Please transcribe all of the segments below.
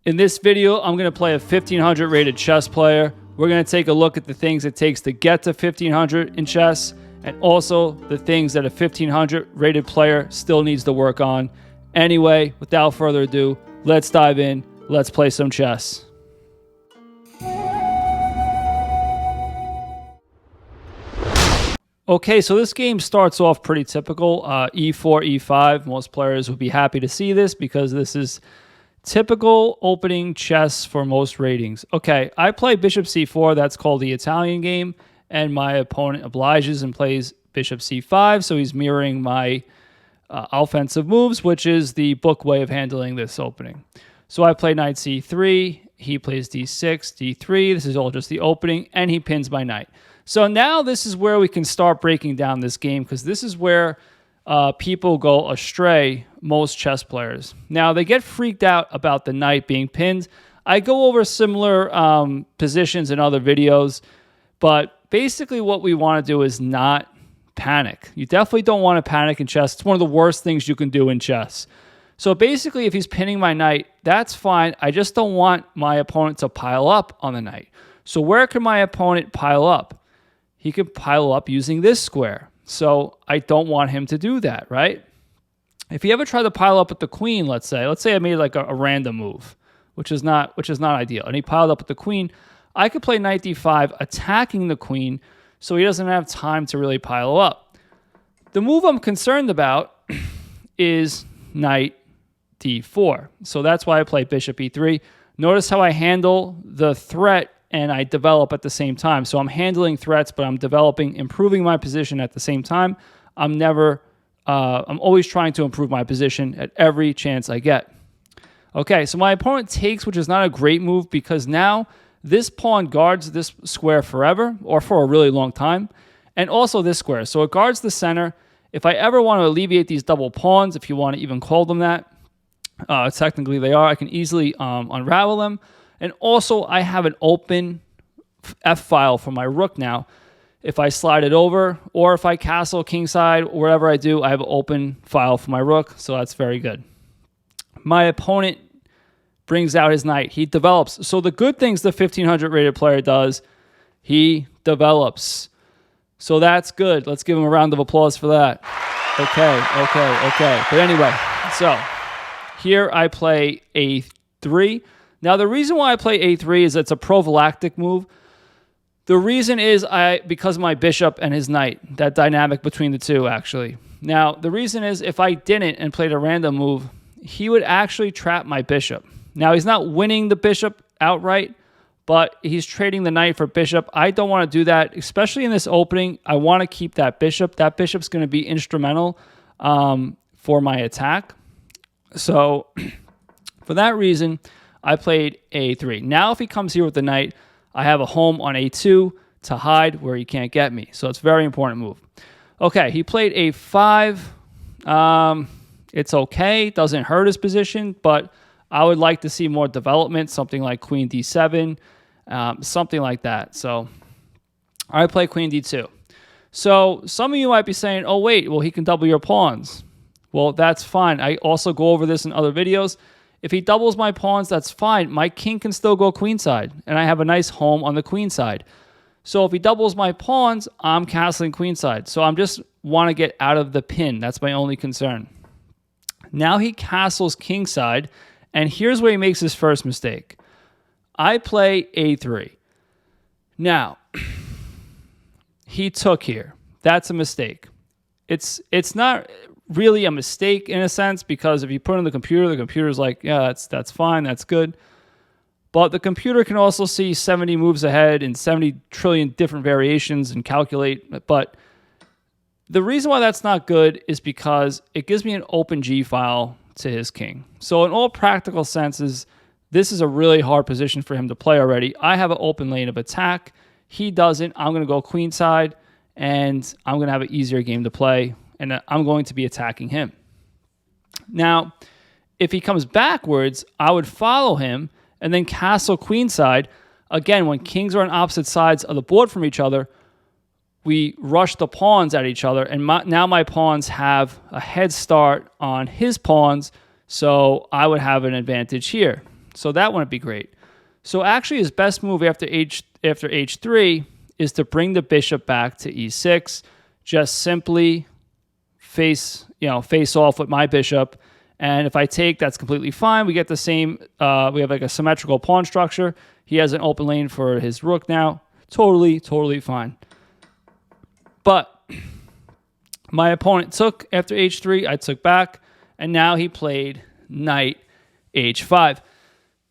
In this video, I'm going to play a 1500 rated chess player. We're going to take a look at the things it takes to get to 1500 in chess, and also the things that a 1500 rated player still needs to work on. Anyway, without further ado, let's dive in. Let's play some chess. Okay, so this game starts off pretty typical. E4, E5. Most players would be happy to see this because this is typical opening chess for most ratings. Okay, I play bishop c4. That's called the Italian game. And my opponent obliges and plays bishop c5. So he's mirroring my offensive moves, which is the book way of handling this opening. So I play knight c3. He plays d6, d3. This is all just the opening. And he pins my knight. So now this is where we can start breaking down this game, because this is where people go astray, most chess players. Now, they get freaked out about the knight being pinned. I go over similar positions in other videos, but basically what we want to do is not panic. You definitely don't want to panic in chess. It's one of the worst things you can do in chess. So basically, if he's pinning my knight, that's fine. I just don't want my opponent to pile up on the knight. So where can my opponent pile up? He could pile up using this square. So I don't want him to do that, right? If he ever tried to pile up with the queen, let's say I made like a random move, which is not ideal, and he piled up with the queen, I could play knight d5, attacking the queen, so he doesn't have time to really pile up. The move I'm concerned about is knight d4. So that's why I play bishop e3. Notice how I handle the threat and I develop at the same time. So I'm handling threats, but I'm developing, improving my position at the same time. I'm always trying to improve my position at every chance I get. Okay, so my opponent takes, which is not a great move because now this pawn guards this square forever or for a really long time, and also this square. So it guards the center. If I ever want to alleviate these double pawns, if you want to even call them that, technically they are, I can easily unravel them. And also, I have an open F-file for my rook now. If I slide it over, or if I castle kingside, or whatever I do, I have an open file for my rook, so that's very good. My opponent brings out his knight. He develops. So the good things the 1500 rated player does, he develops. So that's good. Let's give him a round of applause for that. Okay. But anyway, so here I play a3. Now, the reason why I play a3 is it's a prophylactic move. The reason is because of my bishop and his knight, that dynamic between the two, actually. Now, the reason is if I didn't and played a random move, he would actually trap my bishop. Now, he's not winning the bishop outright, but he's trading the knight for bishop. I don't want to do that, especially in this opening. I want to keep that bishop. That bishop's going to be instrumental for my attack. So, for that reason, I played a3. Now, if he comes here with the knight, I have a home on a2 to hide where he can't get me. So it's a very important move. Okay, he played a5. It's okay. Doesn't hurt his position, but I would like to see more development, something like queen d7, something like that. So I play queen d2. So some of you might be saying, oh, wait, well, he can double your pawns. Well, that's fine. I also go over this in other videos. If he doubles my pawns, that's fine. My king can still go queenside, and I have a nice home on the queen side. So if he doubles my pawns, I'm castling queenside. So I'm just want to get out of the pin. That's my only concern. Now he castles kingside, and here's where he makes his first mistake. I play a3. Now, he took here. That's a mistake. It's not really a mistake in a sense, because if you put it in the computer's like, yeah, that's fine, that's good. But the computer can also see 70 moves ahead and 70 trillion different variations and calculate. But the reason why that's not good is because it gives me an open G file to his king. So in all practical senses, this is a really hard position for him to play already. I have an open lane of attack. He doesn't. I'm going to go queenside, and I'm going to have an easier game to play, and I'm going to be attacking him. Now, if he comes backwards, I would follow him and then castle queenside. Again, when kings are on opposite sides of the board from each other, we rush the pawns at each other, and now my pawns have a head start on his pawns, so I would have an advantage here. So that wouldn't be great. So actually his best move after h3 is to bring the bishop back to e6, just simply face off with my bishop. And if I take, that's completely fine. We get the same, we have like a symmetrical pawn structure. He has an open lane for his rook now. Totally fine. But my opponent took after h3, I took back, and now he played knight h5.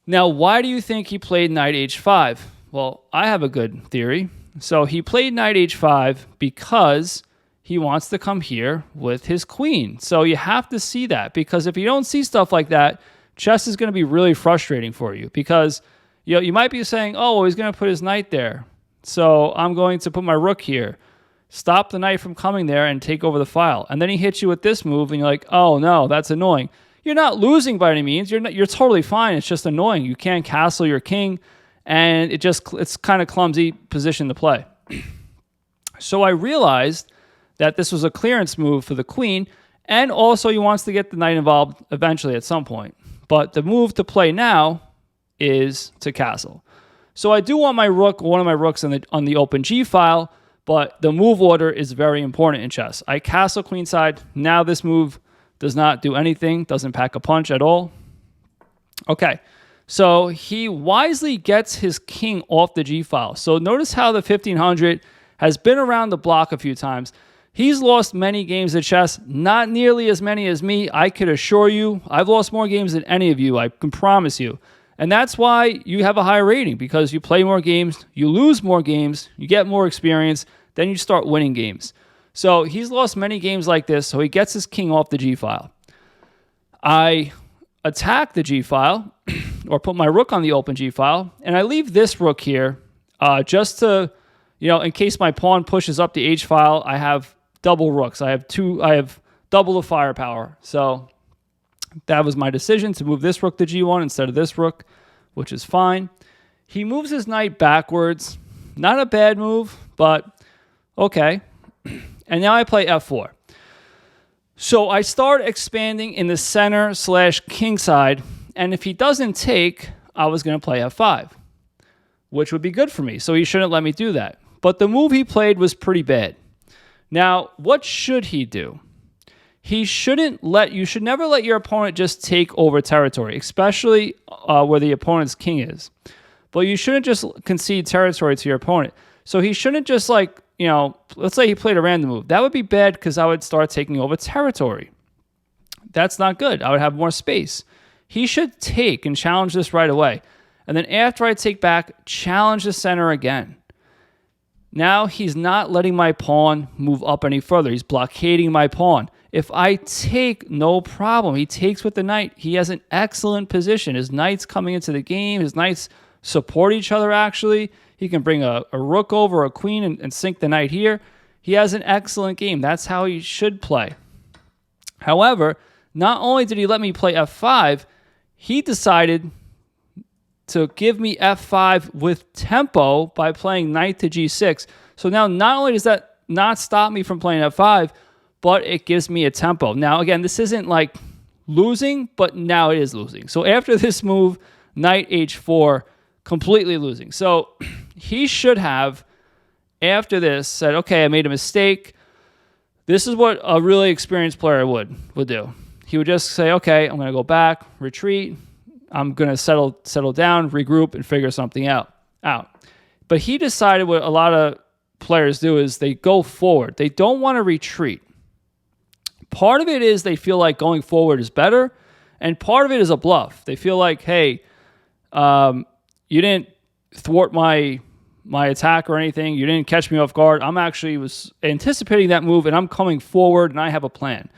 Now, why do you think he played knight h5? Well, I have a good theory. So he played knight h5 because he wants to come here with his queen. So you have to see that, because if you don't see stuff like that, chess is going to be really frustrating for you, because you might be saying, oh, well, he's going to put his knight there, so I'm going to put my rook here, stop the knight from coming there and take over the file. And then he hits you with this move and you're like, oh no, that's annoying. You're not losing by any means. You're totally fine. It's just annoying. You can't castle your king, and it's kind of clumsy position to play. So I realized that this was a clearance move for the queen, and also he wants to get the knight involved eventually at some point. But the move to play now is to castle. So I do want my rook, one of my rooks on the open G file, but the move order is very important in chess. I castle queenside. Now this move does not do anything, doesn't pack a punch at all. Okay, so he wisely gets his king off the G file. So notice how the 1500 has been around the block a few times. He's lost many games of chess, not nearly as many as me. I could assure you, I've lost more games than any of you, I can promise you. And that's why you have a higher rating, because you play more games, you lose more games, you get more experience, then you start winning games. So he's lost many games like this, so he gets his king off the G file. I attack the G file, or put my rook on the open G file, and I leave this rook here just to, in case my pawn pushes up the H file, I have double rooks. I have double the firepower. So that was my decision, to move this rook to G1 instead of this rook, which is fine. He moves his knight backwards. Not a bad move, but okay. And now I play F4. So I start expanding in the center / king side, and if he doesn't take, I was going to play F5, which would be good for me. So he shouldn't let me do that. But the move he played was pretty bad. Now, what should he do? You should never let your opponent just take over territory, especially where the opponent's king is. But you shouldn't just concede territory to your opponent. So he shouldn't just let's say he played a random move. That would be bad, because I would start taking over territory. That's not good. I would have more space. He should take and challenge this right away. And then after I take back, challenge the center again. Now he's not letting my pawn move up any further. He's blockading my pawn. If I take, no problem. He takes with the knight. He has an excellent position. His knight's coming into the game. His knights support each other, actually. He can bring a rook over, a queen, and sink the knight here. He has an excellent game. That's how he should play. However, not only did he let me play F5, he decided to give me F5 with tempo by playing knight to G6. So now not only does that not stop me from playing F5, but it gives me a tempo. Now, again, this isn't like losing, but now it is losing. So after this move, knight H4, completely losing. So he should have, after this, said, okay, I made a mistake. This is what a really experienced player would do. He would just say, okay, I'm going to go back, retreat. I'm going to settle down, regroup, and figure something out. But he decided what a lot of players do is they go forward. They don't want to retreat. Part of it is they feel like going forward is better, and part of it is a bluff. They feel like, hey, you didn't thwart my attack or anything. You didn't catch me off guard. I'm actually was anticipating that move, and I'm coming forward, and I have a plan.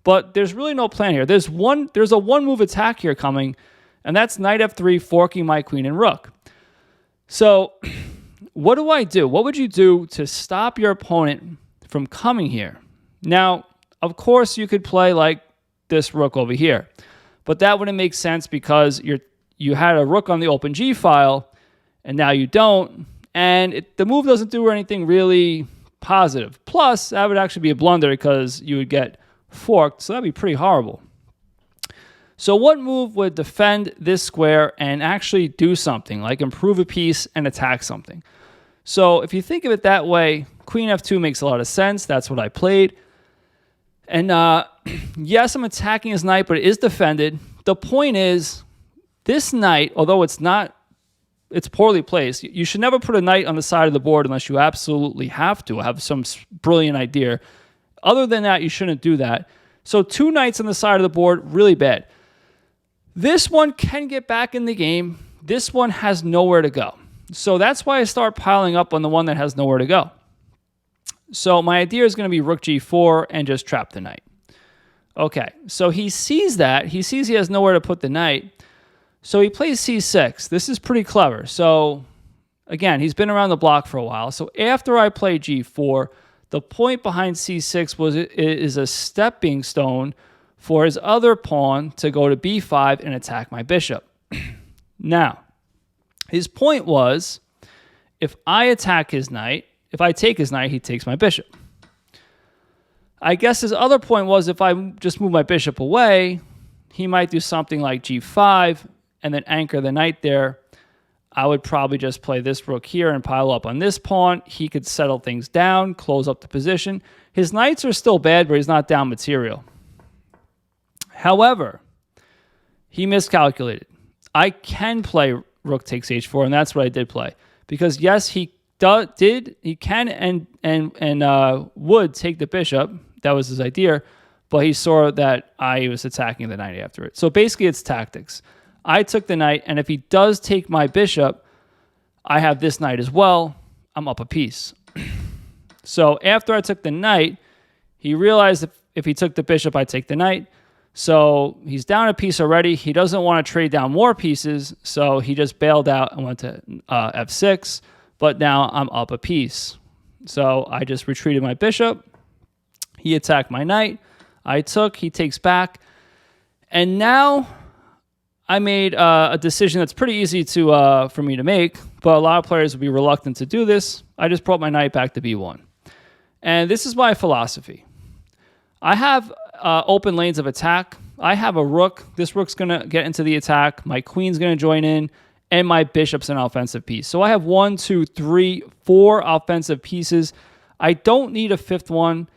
But there's really no plan here. There's a one-move attack here coming, and that's knight F3, forking my queen and rook. So what do I do? What would you do to stop your opponent from coming here? Now, of course, you could play like this rook over here, but that wouldn't make sense because you had a rook on the open G file, and now you don't, and the move doesn't do anything really positive. Plus, that would actually be a blunder because you would get forked, so that'd be pretty horrible. So what move would defend this square and actually do something, like improve a piece and attack something? So if you think of it that way, queen f2 makes a lot of sense. That's what I played. And yes, I'm attacking his knight, but it is defended. The point is, this knight, although it's poorly placed, you should never put a knight on the side of the board unless you absolutely have to have some brilliant idea. Other than that, you shouldn't do that. So 2 knights on the side of the board, really bad. This one can get back in the game. This one has nowhere to go. So that's why I start piling up on the one that has nowhere to go. So my idea is going to be rook g4 and just trap the knight. Okay, so he sees that. He sees he has nowhere to put the knight. So he plays c6. This is pretty clever. So again, he's been around the block for a while. So after I play g4, the point behind c6 was it is a stepping stone for his other pawn to go to b5 and attack my bishop. Now, his point was, if I attack his knight, if I take his knight, he takes my bishop. I guess his other point was, if I just move my bishop away, he might do something like g5 and then anchor the knight there. I would probably just play this rook here and pile up on this pawn. He could settle things down, close up the position. His knights are still bad, but he's not down material. However, he miscalculated. I can play rook takes h4, and that's what I did play. Because yes, he can and would take the bishop. That was his idea, but he saw that I was attacking the knight after it. So basically, it's tactics. I took the knight, and if he does take my bishop, I have this knight as well. I'm up a piece. So after I took the knight, he realized that if he took the bishop, I'd take the knight. So he's down a piece already. He doesn't want to trade down more pieces, so he just bailed out and went to f6. But now I'm up a piece. So I just retreated my bishop. He attacked my knight. I took. He takes back. And now I made a decision that's pretty easy for me to make, but a lot of players would be reluctant to do this. I just brought my knight back to b1. And this is my philosophy. I have open lanes of attack. I have a rook. This rook's going to get into the attack. My queen's going to join in, and my bishop's an offensive piece. So I have 1, 2, 3, 4 offensive pieces. I don't need a fifth one.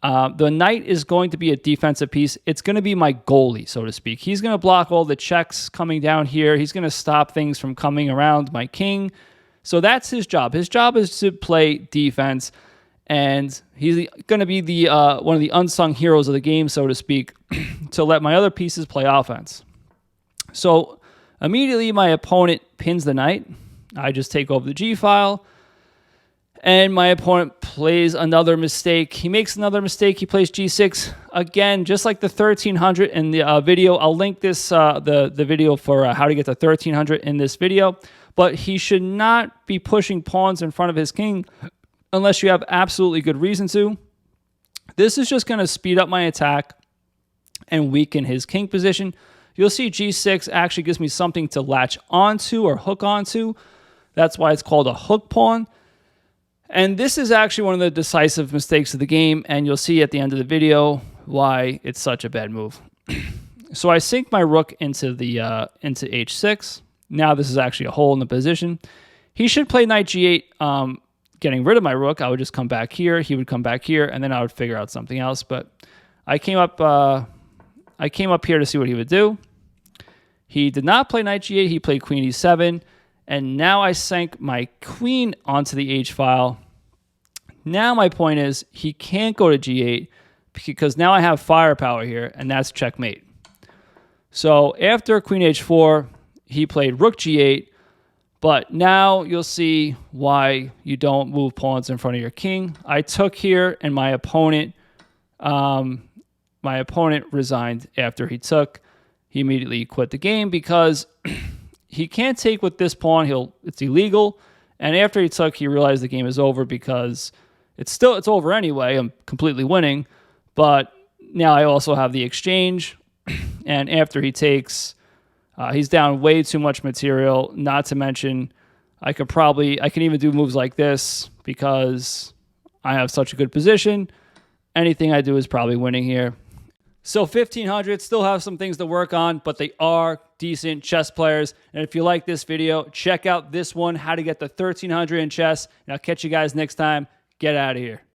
The knight is going to be a defensive piece. It's going to be my goalie, so to speak. He's going to block all the checks coming down here. He's going to stop things from coming around my king. So that's his job. His job is to play defense, and he's going to be the one of the unsung heroes of the game, so to speak, to let my other pieces play offense. So immediately my opponent pins the knight. I just take over the g-file. And my opponent plays another mistake. He makes another mistake. He plays g6. Again, just like the 1300 in the video. I'll link this the video for how to get to 1300 in this video. But he should not be pushing pawns in front of his king unless you have absolutely good reason to. This is just going to speed up my attack and weaken his king position. You'll see g6 actually gives me something to latch onto or hook onto. That's why it's called a hook pawn. And this is actually one of the decisive mistakes of the game, and you'll see at the end of the video why it's such a bad move. So I sink my rook into into h6. Now this is actually a hole in the position. He should play knight g8, getting rid of my rook. I would just come back here. He would come back here, and then I would figure out something else. But I came up here to see what he would do. He did not play knight g8. He played queen e7. And now I sank my queen onto the h-file. Now my point is he can't go to g8 because now I have firepower here, and that's checkmate. So after queen h4, he played rook g8. But now you'll see why you don't move pawns in front of your king. I took here, and my opponent resigned after he took. He immediately quit the game because he can't take with this pawn. It's illegal. And after he took, he realized the game is over because it's over anyway. I'm completely winning. But now I also have the exchange. And after he takes, he's down way too much material. Not to mention, I can even do moves like this because I have such a good position. Anything I do is probably winning here. So 1500 still have some things to work on, but they are decent chess players. And if you like this video, check out this one, how to get the 1300 in chess. And I'll catch you guys next time. Get out of here.